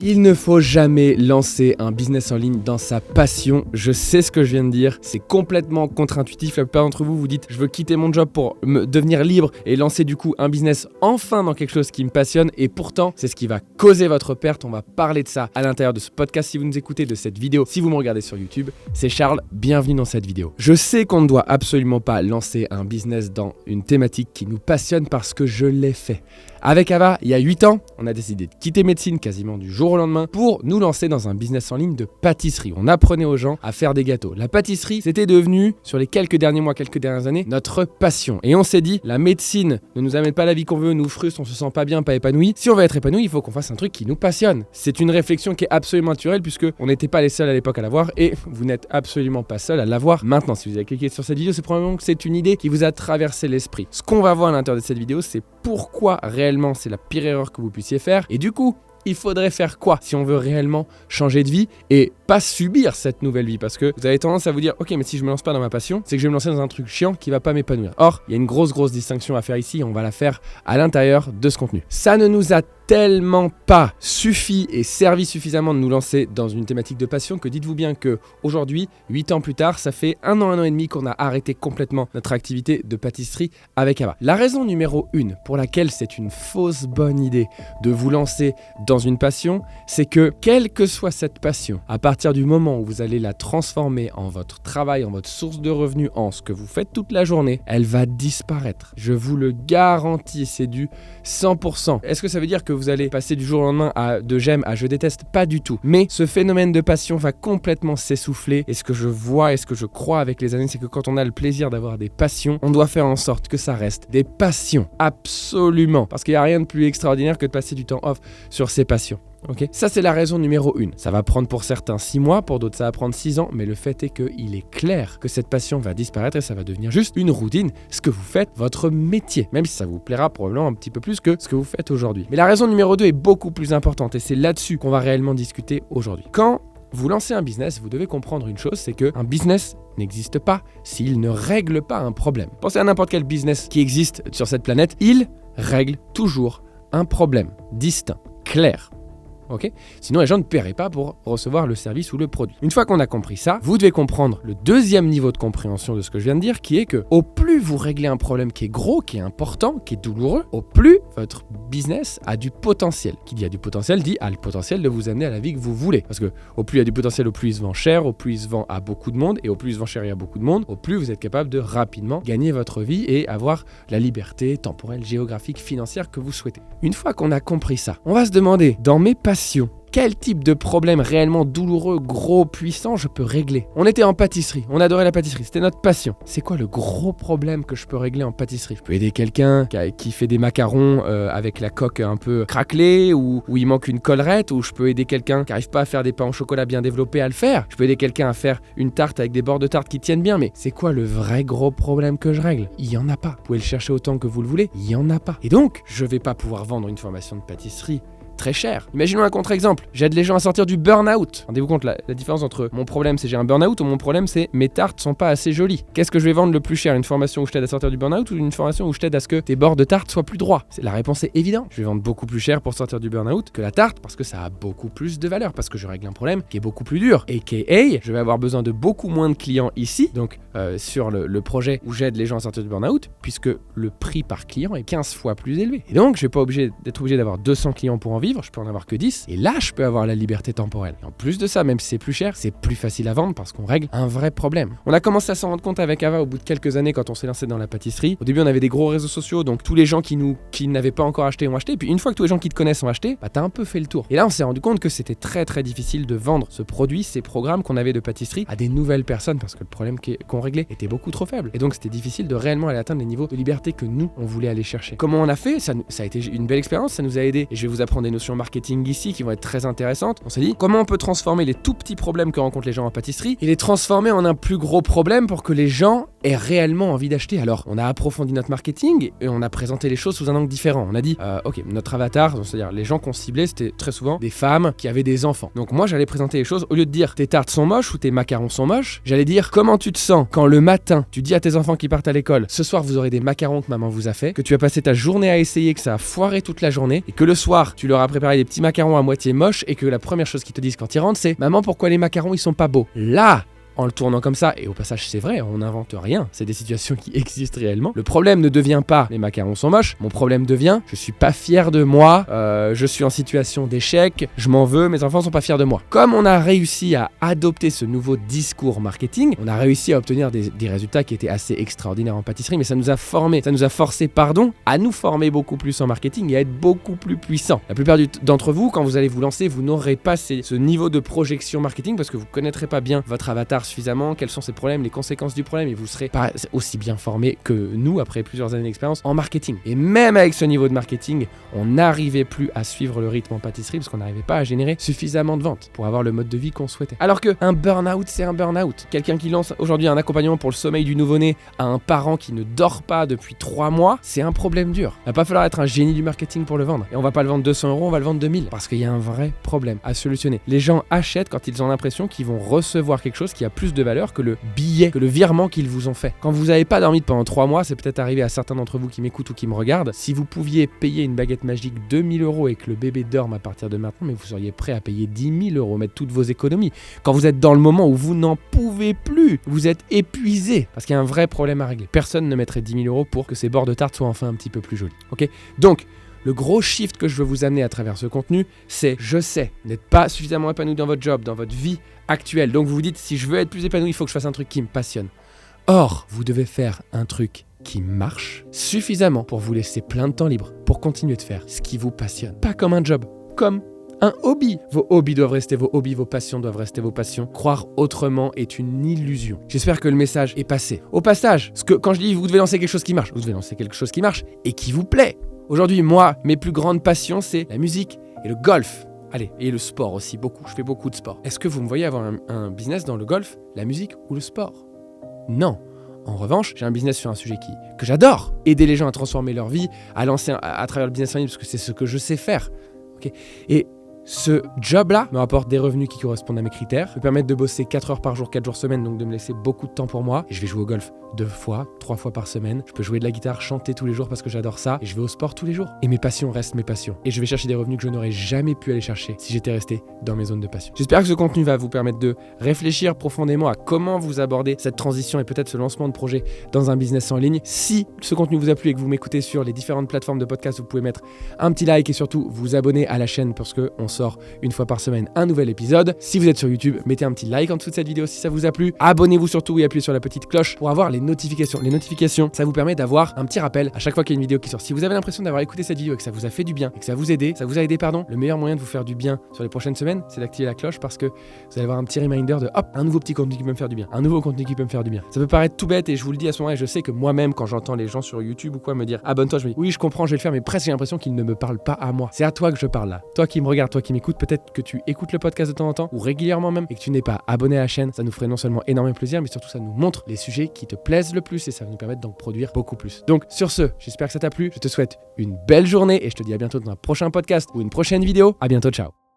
Il ne faut jamais lancer un business en ligne dans sa passion. Je sais ce que je viens de dire, c'est complètement contre-intuitif. La plupart d'entre vous, vous dites, je veux quitter mon job pour me devenir libre et lancer du coup un business enfin dans quelque chose qui me passionne. Et pourtant, c'est ce qui va causer votre perte. On va parler de ça à l'intérieur de ce podcast. Si vous nous écoutez, de cette vidéo, si vous me regardez sur YouTube, c'est Charles, bienvenue dans cette vidéo. Je sais qu'on ne doit absolument pas lancer un business dans une thématique qui nous passionne parce que je l'ai fait. Avec Ava, il y a 8 ans, on a décidé de quitter médecine quasiment du jour au lendemain pour nous lancer dans un business en ligne de pâtisserie. On apprenait aux gens à faire des gâteaux. La pâtisserie, c'était devenu, sur les quelques derniers mois, quelques dernières années, notre passion. Et on s'est dit, la médecine ne nous amène pas la vie qu'on veut, nous frustre, on se sent pas bien, pas épanoui. Si on veut être épanoui, il faut qu'on fasse un truc qui nous passionne. C'est une réflexion qui est absolument naturelle puisque on n'était pas les seuls à l'époque à l'avoir et vous n'êtes absolument pas seuls à l'avoir maintenant. Si vous avez cliqué sur cette vidéo, c'est probablement que c'est une idée qui vous a traversé l'esprit. Ce qu'on va voir à l'intérieur de cette vidéo, c'est pourquoi réellement c'est la pire erreur que vous puissiez faire. Et du coup, il faudrait faire quoi si on veut réellement changer de vie et pas subir cette nouvelle vie? Parce que vous avez tendance à vous dire, ok, mais si je me lance pas dans ma passion, c'est que je vais me lancer dans un truc chiant qui va pas m'épanouir. Or, il y a une grosse distinction à faire ici et on va la faire à l'intérieur de ce contenu. Ça ne nous a tellement pas suffi et servi suffisamment de nous lancer dans une thématique de passion que dites-vous bien que aujourd'hui, 8 ans plus tard, ça fait 1 an et demi qu'on a arrêté complètement notre activité de pâtisserie avec Ava. La raison numéro 1 pour laquelle c'est une fausse bonne idée de vous lancer dans une passion, c'est que quelle que soit cette passion, à partir du moment où vous allez la transformer en votre travail, en votre source de revenus, en ce que vous faites toute la journée, elle va disparaître. Je vous le garantis, c'est du 100%. Est-ce que ça veut dire que vous allez passer du jour au lendemain de j'aime à je déteste? Pas du tout. Mais ce phénomène de passion va complètement s'essouffler. Et ce que je vois et ce que je crois avec les années, c'est que quand on a le plaisir d'avoir des passions, on doit faire en sorte que ça reste des passions. Absolument. Parce qu'il n'y a rien de plus extraordinaire que de passer du temps off sur ses passions. Ok, ça c'est la raison numéro 1. Ça va prendre pour certains 6 mois, pour d'autres ça va prendre 6 ans, mais le fait est qu'il est clair que cette passion va disparaître et ça va devenir juste une routine, ce que vous faites, votre métier, même si ça vous plaira probablement un petit peu plus que ce que vous faites aujourd'hui. Mais la raison numéro 2 est beaucoup plus importante et c'est là-dessus qu'on va réellement discuter aujourd'hui. Quand vous lancez un business, vous devez comprendre une chose, c'est qu'un business n'existe pas s'il ne règle pas un problème. Pensez à n'importe quel business qui existe sur cette planète, il règle toujours un problème distinct, clair. Okay, sinon les gens ne paieraient pas pour recevoir le service ou le produit. Une fois qu'on a compris ça, vous devez comprendre le deuxième niveau de compréhension de ce que je viens de dire, qui est que au plus vous réglez un problème qui est gros, qui est important, qui est douloureux, au plus votre business a du potentiel. Qui dit a du potentiel, dit a le potentiel de vous amener à la vie que vous voulez. Parce que au plus il y a du potentiel, au plus il se vend cher, au plus il se vend à beaucoup de monde, et au plus il se vend cher et à beaucoup de monde, au plus vous êtes capable de rapidement gagner votre vie et avoir la liberté temporelle, géographique, financière que vous souhaitez. Une fois qu'on a compris ça, on va se demander, dans mes passions, quel type de problème réellement douloureux, gros, puissant je peux régler? On était en pâtisserie, on adorait la pâtisserie, c'était notre passion. C'est quoi le gros problème que je peux régler en pâtisserie? Je peux aider quelqu'un qui fait des macarons avec la coque un peu craquelée ou il manque une collerette, ou je peux aider quelqu'un qui n'arrive pas à faire des pains au chocolat bien développés à le faire. Je peux aider quelqu'un à faire une tarte avec des bords de tarte qui tiennent bien, mais c'est quoi le vrai gros problème que je règle? Il y en a pas. Vous pouvez le chercher autant que vous le voulez, il y en a pas. Et donc, je vais pas pouvoir vendre une formation de pâtisserie très cher. Imaginons un contre-exemple. J'aide les gens à sortir du burn-out. Rendez-vous compte la différence entre mon problème c'est j'ai un burn-out ou mon problème c'est mes tartes sont pas assez jolies. Qu'est-ce que je vais vendre le plus cher? Une formation où je t'aide à sortir du burn-out ou une formation où je t'aide à ce que tes bords de tarte soient plus droits? La réponse est évidente. Je vais vendre beaucoup plus cher pour sortir du burn-out que la tarte parce que ça a beaucoup plus de valeur, parce que je règle un problème qui est beaucoup plus dur. AKA, je vais avoir besoin de beaucoup moins de clients ici, donc sur le projet où j'aide les gens à sortir du burn-out, puisque le prix par client est 15 fois plus élevé. Et donc, je vais pas être obligé d'avoir 200 clients pour en vivre. Je peux en avoir que 10, et là je peux avoir la liberté temporelle. Et en plus de ça, même si c'est plus cher, c'est plus facile à vendre parce qu'on règle un vrai problème. On a commencé à s'en rendre compte avec Ava au bout de quelques années quand on s'est lancé dans la pâtisserie. Au début on avait des gros réseaux sociaux, donc tous les gens qui n'avaient pas encore acheté ont acheté, et puis une fois que tous les gens qui te connaissent ont acheté, bah t'as un peu fait le tour. Et là on s'est rendu compte que c'était très difficile de vendre ce produit, ces programmes qu'on avait de pâtisserie à des nouvelles personnes parce que le problème qu'on réglait était beaucoup trop faible. Et donc c'était difficile de réellement aller atteindre les niveaux de liberté que nous on voulait aller chercher. Comment on a fait? Ça a été une belle expérience, ça nous a aidé, et je vais vous apprendre des notions marketing ici qui vont être très intéressantes. On s'est dit comment on peut transformer les tout petits problèmes que rencontrent les gens en pâtisserie et les transformer en un plus gros problème pour que les gens ait réellement envie d'acheter. Alors, on a approfondi notre marketing et on a présenté les choses sous un angle différent. On a dit, ok, notre avatar, c'est-à-dire les gens qu'on ciblait, c'était très souvent des femmes qui avaient des enfants. Donc moi, j'allais présenter les choses, au lieu de dire tes tartes sont moches ou tes macarons sont moches, j'allais dire comment tu te sens quand le matin, tu dis à tes enfants qui partent à l'école, ce soir vous aurez des macarons que maman vous a fait, que tu as passé ta journée à essayer, que ça a foiré toute la journée, et que le soir, tu leur as préparé des petits macarons à moitié moches, et que la première chose qu'ils te disent quand ils rentrent, c'est maman, pourquoi les macarons ils sont pas beaux? Là, en le tournant comme ça, et au passage c'est vrai, on n'invente rien, c'est des situations qui existent réellement. Le problème ne devient pas les macarons sont moches, mon problème devient je suis pas fier de moi, je suis en situation d'échec, je m'en veux, mes enfants sont pas fiers de moi. Comme on a réussi à adopter ce nouveau discours marketing, on a réussi à obtenir des résultats qui étaient assez extraordinaires en pâtisserie, mais ça nous a forcé à nous former beaucoup plus en marketing et à être beaucoup plus puissants. La plupart d'entre vous, quand vous allez vous lancer, vous n'aurez pas ce niveau de projection marketing parce que vous connaîtrez pas bien votre avatar suffisamment, quels sont ses problèmes, les conséquences du problème, et vous serez pas aussi bien formé que nous après plusieurs années d'expérience en marketing. Et même avec ce niveau de marketing, on n'arrivait plus à suivre le rythme en pâtisserie parce qu'on n'arrivait pas à générer suffisamment de ventes pour avoir le mode de vie qu'on souhaitait. Alors que un burn-out, c'est un burn-out. Quelqu'un qui lance aujourd'hui un accompagnement pour le sommeil du nouveau-né à un parent qui ne dort pas depuis 3 mois, c'est un problème dur. Il va pas falloir être un génie du marketing pour le vendre. Et on va pas le vendre 200 €, on va le vendre 2000 parce qu'il y a un vrai problème à solutionner. Les gens achètent quand ils ont l'impression qu'ils vont recevoir quelque chose qui a plus de valeur que le billet, que le virement qu'ils vous ont fait. Quand vous n'avez pas dormi pendant 3 mois, c'est peut-être arrivé à certains d'entre vous qui m'écoutent ou qui me regardent, si vous pouviez payer une baguette magique 2000 € et que le bébé dorme à partir de maintenant, mais vous seriez prêt à payer 10 000 €, mettre toutes vos économies. Quand vous êtes dans le moment où vous n'en pouvez plus, vous êtes épuisé, parce qu'il y a un vrai problème à régler. Personne ne mettrait 10 000 € pour que ces bords de tarte soient enfin un petit peu plus jolis. Ok ? Donc, le gros shift que je veux vous amener à travers ce contenu, c'est je sais, vous n'êtes pas suffisamment épanoui dans votre job, dans votre vie actuelle. Donc vous vous dites, si je veux être plus épanoui, il faut que je fasse un truc qui me passionne. Or, vous devez faire un truc qui marche suffisamment pour vous laisser plein de temps libre, pour continuer de faire ce qui vous passionne. Pas comme un job, comme un hobby. Vos hobbies doivent rester vos hobbies, vos passions doivent rester vos passions. Croire autrement est une illusion. J'espère que le message est passé. Au passage, quand je dis vous devez lancer quelque chose qui marche, vous devez lancer quelque chose qui marche et qui vous plaît. Aujourd'hui, moi, mes plus grandes passions, c'est la musique et le golf. Allez, et le sport aussi, beaucoup. Je fais beaucoup de sport. Est-ce que vous me voyez avoir un business dans le golf, la musique ou le sport? Non. En revanche, j'ai un business sur un sujet que j'adore. Aider les gens à transformer leur vie, à lancer à travers le business en ligne, parce que c'est ce que je sais faire. Okay. Et ce job-là me rapporte des revenus qui correspondent à mes critères, me permettent de bosser 4 heures par jour, 4 jours semaine, donc de me laisser beaucoup de temps pour moi. Et je vais jouer au golf 2 fois, 3 fois par semaine. Je peux jouer de la guitare, chanter tous les jours parce que j'adore ça. Et je vais au sport tous les jours. Et mes passions restent mes passions. Et je vais chercher des revenus que je n'aurais jamais pu aller chercher si j'étais resté dans mes zones de passion. J'espère que ce contenu va vous permettre de réfléchir profondément à comment vous abordez cette transition et peut-être ce lancement de projet dans un business en ligne. Si ce contenu vous a plu et que vous m'écoutez sur les différentes plateformes de podcast, vous pouvez mettre un petit like et surtout vous abonner à la chaîne parce qu'on sort une fois par semaine un nouvel épisode. Si vous êtes sur YouTube, mettez un petit like en dessous de cette vidéo si ça vous a plu. Abonnez-vous surtout et appuyez sur la petite cloche pour avoir les notifications. Les notifications, ça vous permet d'avoir un petit rappel à chaque fois qu'il y a une vidéo qui sort. Si vous avez l'impression d'avoir écouté cette vidéo et que ça vous a fait du bien et que ça vous a aidé, le meilleur moyen de vous faire du bien sur les prochaines semaines, c'est d'activer la cloche parce que vous allez avoir un petit reminder de hop, un nouveau petit contenu qui peut me faire du bien, un nouveau contenu qui peut me faire du bien. Ça peut paraître tout bête et je vous le dis à ce moment-là, et je sais que moi-même quand j'entends les gens sur YouTube ou quoi me dire abonne-toi, je me dis oui, je comprends, je vais le faire, mais presque j'ai l'impression qu'ils ne me parlent pas à moi. C'est à toi que je parle là. Toi qui me regardes, toi qui m'écoutes, peut-être que tu écoutes le podcast de temps en temps ou régulièrement même et que tu n'es pas abonné à la chaîne, ça nous ferait non seulement énormément plaisir, mais surtout ça nous montre les sujets qui te plaisent le plus et ça va nous permettre donc produire beaucoup plus. Donc sur ce, j'espère que ça t'a plu, je te souhaite une belle journée et je te dis à bientôt dans un prochain podcast ou une prochaine vidéo. À bientôt, ciao.